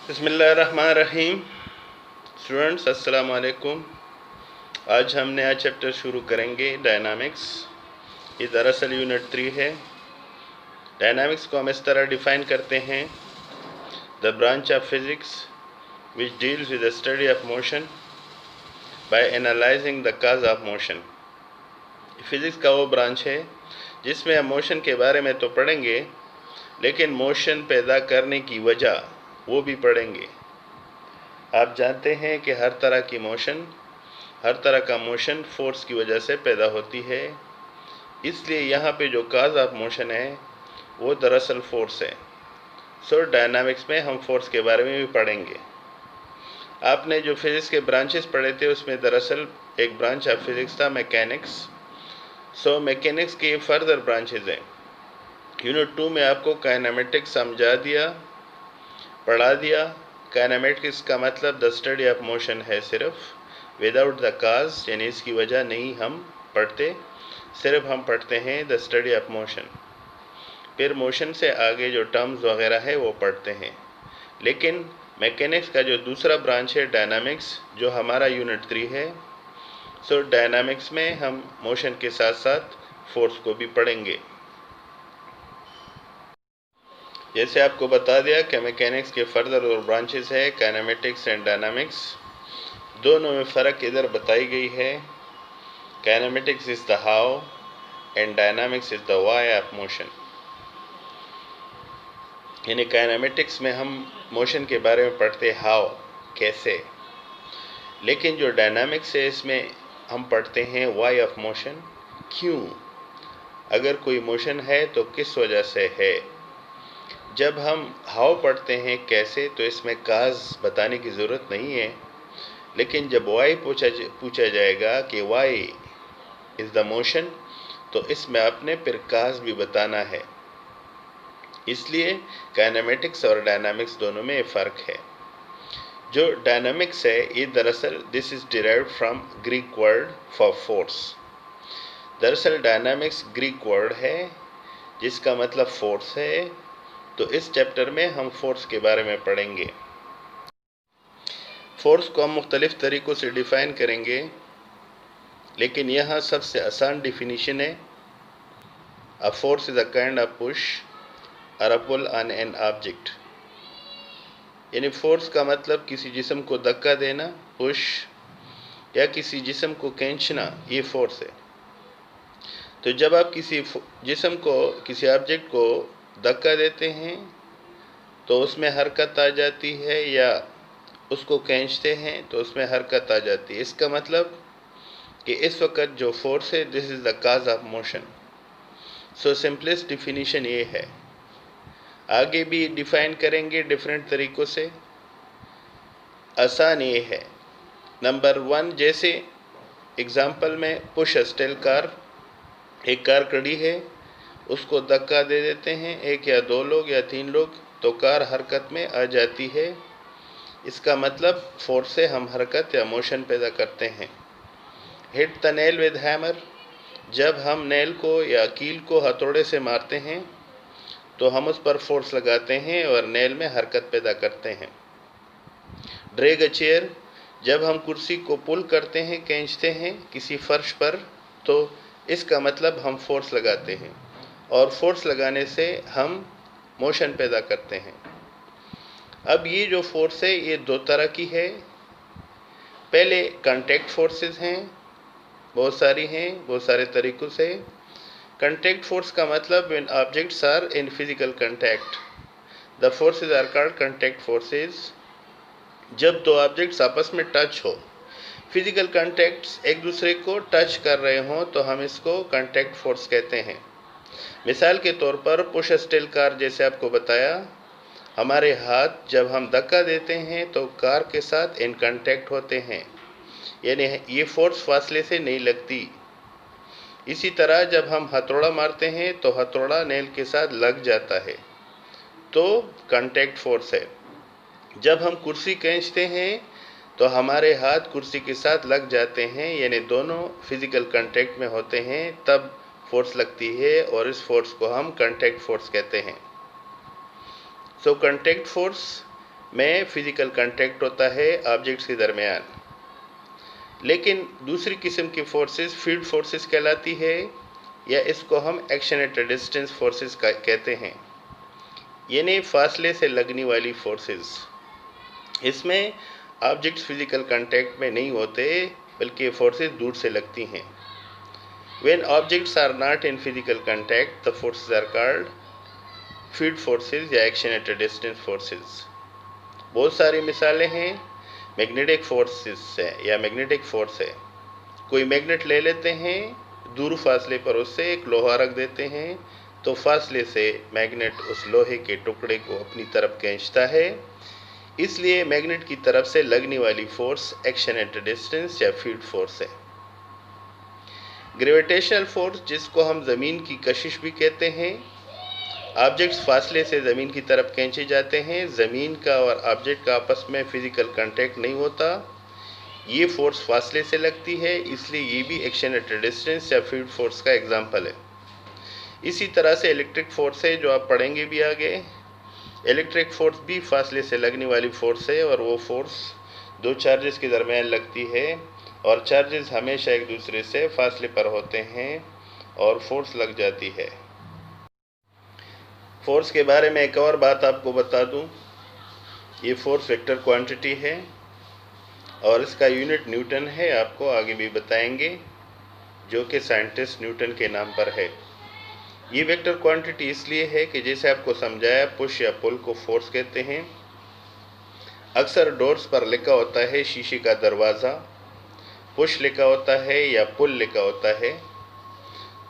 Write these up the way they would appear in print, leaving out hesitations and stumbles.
बिस्मिल्लाहिर्रहमानिर्रहीम। स्टूडेंट्स अस्सलाम वालेकुम। आज हम नया चैप्टर शुरू करेंगे डायनामिक्स। ये दरअसल यूनिट 3 है। डायनामिक्स को हम इस तरह डिफ़ाइन करते हैं: the branch of physics which deals with the study of motion by analysing the cause of motion. Physics का वो ब्रांच है जिसमें हम मोशन के बारे में तो पढ़ेंगे, लेकिन मोशन पैदा करने की वजह वो भी पढ़ेंगे। आप जानते हैं कि हर तरह का मोशन फोर्स की वजह से पैदा होती है, इसलिए यहाँ पे जो काज ऑफ मोशन है वो दरअसल फोर्स है। सो डायनामिक्स में हम फोर्स के बारे में भी पढ़ेंगे। आपने जो फिज़िक्स के ब्रांचेस पढ़े थे उसमें दरअसल एक ब्रांच ऑफ फिज़िक्स था मैकेनिक्स। सो मैकेनिक्स के फर्दर ब्रांचेज हैं। यूनिट 2 में आपको काइनेमेटिक्स समझा दिया, पढ़ा दिया। काइनेमेटिक्स का मतलब द स्टडी ऑफ मोशन है सिर्फ, विदाउट द काज, यानी इसकी वजह नहीं हम पढ़ते, सिर्फ हम पढ़ते हैं द स्टडी ऑफ मोशन। फिर मोशन से आगे जो टर्म्स वगैरह है वो पढ़ते हैं। लेकिन मैकेनिक्स का जो दूसरा ब्रांच है डायनामिक्स, जो हमारा यूनिट 3 है, सो डायनामिक्स में हम मोशन के साथ साथ फोर्स को भी पढ़ेंगे। जैसे आपको बता दिया कि मैकेनिक्स के फर्दर और ब्रांचेस है काइनेमेटिक्स एंड डायनामिक्स। दोनों में फ़र्क इधर बताई गई है। Kinematics is the how and dynamics is the why of motion. यानी काइनेमेटिक्स में हम मोशन के बारे में पढ़ते हाउ, कैसे, लेकिन जो डायनामिक्स है इसमें हम पढ़ते हैं व्हाई ऑफ मोशन, क्यों, अगर कोई मोशन है तो किस वजह से है। जब हम हाउ पढ़ते हैं, कैसे, तो इसमें काज बताने की ज़रूरत नहीं है, लेकिन जब वाई पूछा जाएगा कि वाई इज़ द मोशन, तो इसमें आपने फिर काज भी बताना है। इसलिए काइनेमेटिक्स और डायनामिक्स दोनों में फ़र्क है। जो डायनामिक्स है ये दरअसल this is derived from Greek word for force. दरअसल डायनामिक्स ग्रीक वर्ड है जिसका मतलब फोर्स है। तो इस चैप्टर में हम फोर्स के बारे में पढ़ेंगे। फोर्स को हम मुख्तलिफ़ तरीक़ों से डिफ़ाइन करेंगे, लेकिन यहाँ सबसे आसान डिफिनीशन है: a force is a kind of push और अ पुल ऑन एन ऑब्जेक्ट। यानी फोर्स का मतलब किसी जिस्म को धक्का देना, पुश, या किसी जिस्म को खींचना, ये फोर्स है। तो जब आप किसी जिस्म को, किसी ऑब्जेक्ट को धक्का देते हैं तो उसमें हरकत आ जाती है, या उसको खींचते हैं तो उसमें हरकत आ जाती है। इसका मतलब कि इस वक्त जो फोर्स है this is the cause of motion. So simplest definition ये है। आगे भी डिफ़ाइन करेंगे डिफरेंट तरीक़ों से। आसान ये है, नंबर 1, जैसे एग्ज़ाम्पल में पुश अ स्टिल कार, एक कार खड़ी है, उसको धक्का दे देते हैं, एक या दो लोग या तीन लोग, तो कार हरकत में आ जाती है। इसका मतलब फोर्स से हम हरकत या मोशन पैदा करते हैं। Hit the nail with hammer, जब हम नेल को या कील को हथौड़े से मारते हैं तो हम उस पर फोर्स लगाते हैं और नेल में हरकत पैदा करते हैं। ड्रैग अ चेयर, जब हम कुर्सी को पुल करते हैं, खींचते हैं किसी फर्श पर, तो इसका मतलब हम फोर्स लगाते हैं, और फोर्स लगाने से हम मोशन पैदा करते हैं। अब ये जो फोर्स है ये दो तरह की है। पहले कांटेक्ट फोर्सेस हैं, बहुत सारी हैं, बहुत सारे तरीक़ों से। कांटेक्ट फोर्स का मतलब when objects are in physical contact the forces are called contact forces. जब दो ऑब्जेक्ट्स आपस में टच हो, फिजिकल कांटेक्ट्स एक दूसरे को टच कर रहे हों, तो हम इसको कांटेक्ट फोर्स कहते हैं। मिसाल के तौर पर पुश स्टिल कार, जैसे आपको बताया, हमारे हाथ जब हम धक्का देते हैं तो कार के साथ इन कांटेक्ट होते हैं, यानी ये फोर्स फासले से नहीं लगती। इसी तरह जब हम हथौड़ा मारते हैं तो हथौड़ा नेल के साथ लग जाता है, तो कांटेक्ट फोर्स है। जब हम कुर्सी खींचते हैं तो हमारे हाथ कुर्सी के साथ लग जाते हैं, यानी दोनों फिजिकल कांटेक्ट में होते हैं, तब फोर्स लगती है, और इस फोर्स को हम कांटेक्ट फोर्स कहते हैं। सो कांटेक्ट फोर्स में फिजिकल कांटेक्ट होता है ऑब्जेक्ट्स के दरमियान। लेकिन दूसरी किस्म की फोर्सेस फील्ड फोर्सेस कहलाती है, या इसको हम action at a distance forces कहते हैं, यानी फासले से लगने वाली फोर्सेस। इसमें ऑब्जेक्ट्स फिजिकल कांटेक्ट में नहीं होते, बल्कि फोर्सेस दूर से लगती हैं। When objects are not in physical contact, the forces are called field forces या action at a distance forces। बहुत सारी मिसालें हैं मैग्नेटिक फोर्सेस से या मैग्नेटिक फोर्स है। कोई मैग्नेट ले लेते हैं, दूर फासले पर उससे एक लोहा रख देते हैं, तो फासले से मैग्नेट उस लोहे के टुकड़े को अपनी तरफ खींचता है। इसलिए मैग्नेट की तरफ से लगने वाली force action at a distance या फील्ड फोर्स है। ग्रेविटेशनल फोर्स, जिसको हम ज़मीन की कशिश भी कहते हैं, ऑब्जेक्ट्स फासले से ज़मीन की तरफ खींचे जाते हैं। ज़मीन का और ऑब्जेक्ट का आपस में फिजिकल कांटेक्ट नहीं होता, ये फोर्स फासले से लगती है, इसलिए ये भी एक्शन एट अ डिस्टेंस या फील्ड फोर्स का एग्जाम्पल है। इसी तरह से इलेक्ट्रिक फोर्स है, जो आप पढ़ेंगे भी आगे। इलेक्ट्रिक फोर्स भी फासले से लगने वाली फोर्स है, और वो फोर्स दो चार्जेस के दरमियान लगती है, और चार्जेस हमेशा एक दूसरे से फासले पर होते हैं और फोर्स लग जाती है। फोर्स के बारे में एक और बात आपको बता दूं, ये फोर्स वेक्टर क्वांटिटी है और इसका यूनिट न्यूटन है, आपको आगे भी बताएंगे, जो कि साइंटिस्ट न्यूटन के नाम पर है। ये वेक्टर क्वांटिटी इसलिए है कि जैसे आपको समझाया, पुश या पुल को फोर्स कहते हैं। अक्सर डोर्स पर लिखा होता है शीशे का दरवाज़ा, पुश लिखा होता है या पुल लिखा होता है।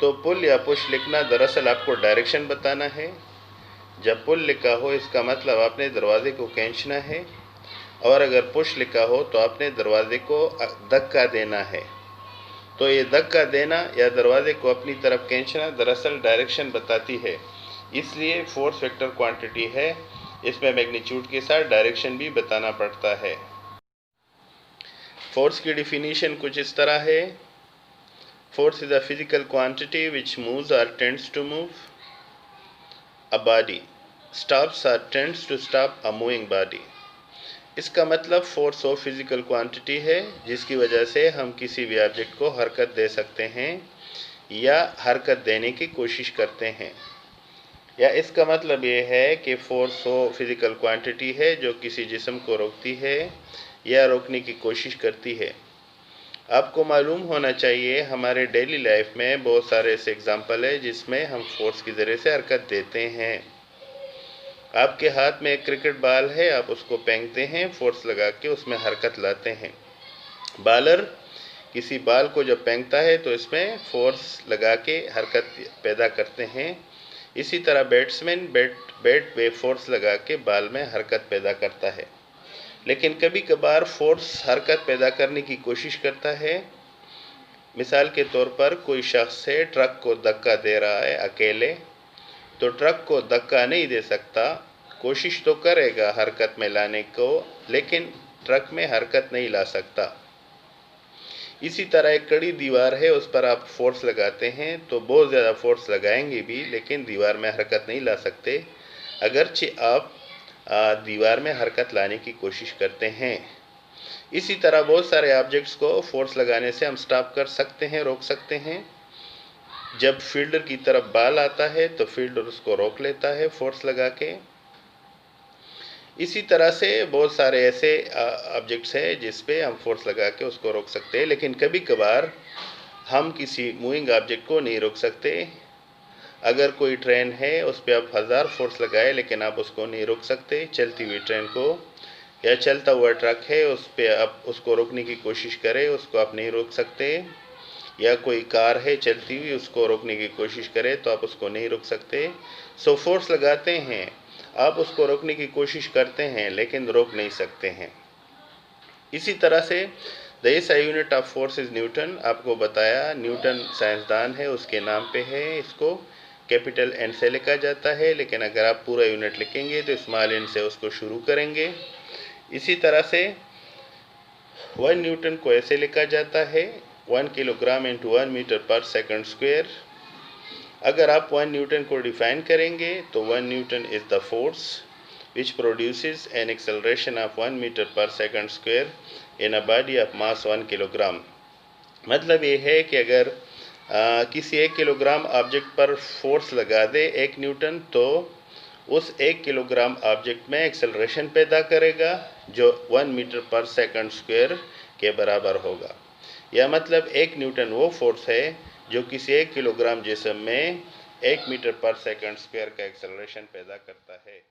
तो पुल या पुश लिखना दरअसल आपको डायरेक्शन बताना है। जब पुल लिखा हो, इसका मतलब आपने दरवाजे को खींचना है, और अगर पुश लिखा हो तो आपने दरवाजे को धक्का देना है। तो ये धक्का देना या दरवाजे को अपनी तरफ खींचना दरअसल डायरेक्शन बताती है। इसलिए फोर्स वेक्टर क्वांटिटी है, इसमें मैग्नीट्यूड के साथ डायरेक्शन भी बताना पड़ता है। फोर्स की डिफिनीशन कुछ इस तरह है। Force is a physical quantity which moves और tends to move a body, stops और tends to stop a moving body. इसका मतलब फोर्स वो फिजिकल क्वांटिटी है जिसकी वजह से हम किसी भी ऑब्जेक्ट को हरकत दे सकते हैं या हरकत देने की कोशिश करते हैं। या इसका मतलब ये है कि फोर्स वो फिजिकल क्वांटिटी है जो किसी जिस्म को रोकती है या रोकने की कोशिश करती है। आपको मालूम होना चाहिए, हमारे डेली लाइफ में बहुत सारे ऐसे एग्जाम्पल है जिसमें हम फोर्स के ज़रिए से हरकत देते हैं। आपके हाथ में एक क्रिकेट बॉल है, आप उसको फेंकते हैं, फोर्स लगा के उसमें हरकत लाते हैं। बॉलर किसी बॉल को जब फेंकता है तो इसमें फोर्स लगा के हरकत पैदा करते हैं। इसी तरह बैट्समैन बैट पे फोर्स लगा के बॉल में हरकत पैदा करता है। लेकिन कभी कभार फोर्स हरकत पैदा करने की कोशिश करता है। मिसाल के तौर पर कोई शख्स है, ट्रक को धक्का दे रहा है अकेले, तो ट्रक को धक्का नहीं दे सकता, कोशिश तो करेगा हरकत में लाने को, लेकिन ट्रक में हरकत नहीं ला सकता। इसी तरह एक कड़ी दीवार है, उस पर आप फोर्स लगाते हैं तो बहुत ज़्यादा फोर्स लगाएंगे भी, लेकिन दीवार में हरकत नहीं ला सकते, अगरचे आप दीवार में हरकत लाने की कोशिश करते हैं। इसी तरह बहुत सारे ऑब्जेक्ट्स को फोर्स लगाने से हम स्टॉप कर सकते हैं, रोक सकते हैं। जब फील्डर की तरफ बॉल आता है तो फील्डर उसको रोक लेता है फोर्स लगा के। इसी तरह से बहुत सारे ऐसे ऑब्जेक्ट्स हैं जिस पे हम फोर्स लगा के उसको रोक सकते हैं, लेकिन कभी कभार हम किसी मूविंग ऑब्जेक्ट को नहीं रोक सकते। अगर कोई ट्रेन है, उस पर आप 1000 फोर्स लगाए लेकिन आप उसको नहीं रोक सकते, चलती हुई ट्रेन को, या चलता हुआ ट्रक है, उस पर आप उसको रोकने की कोशिश करें, उसको आप नहीं रोक सकते। या कोई कार है चलती हुई, उसको रोकने की कोशिश करें तो आप उसको नहीं रोक सकते। सो फोर्स लगाते हैं, आप उसको रोकने की कोशिश करते हैं लेकिन रोक नहीं सकते हैं। इसी तरह से the SI unit of force is Newton, आपको बताया न्यूटन साइंसदान है, उसके नाम पे है, इसको कैपिटल एन से लिखा जाता है, लेकिन अगर आप पूरा यूनिट लिखेंगे तो स्मॉल एन से उसको शुरू करेंगे। इसी तरह से 1 न्यूटन को ऐसे लिखा जाता है 1 किलोग्राम इंटू 1 मीटर पर सेकंड स्क्वायर। अगर आप 1 न्यूटन को डिफाइन करेंगे तो 1 Newton is the force which produces an acceleration of 1 meter per second square in a body of mass 1 kilogram। मतलब ये है कि अगर किसी 1 किलोग्राम ऑब्जेक्ट पर फोर्स लगा दे 1 न्यूटन, तो उस 1 किलोग्राम ऑब्जेक्ट में एक्सेलरेशन पैदा करेगा जो 1 मीटर पर सेकंड स्क्वायर के बराबर होगा। या मतलब 1 न्यूटन वो फोर्स है जो किसी 1 किलोग्राम जिस्म में 1 मीटर पर सेकंड स्क्वायर का एक्सेलरेशन पैदा करता है।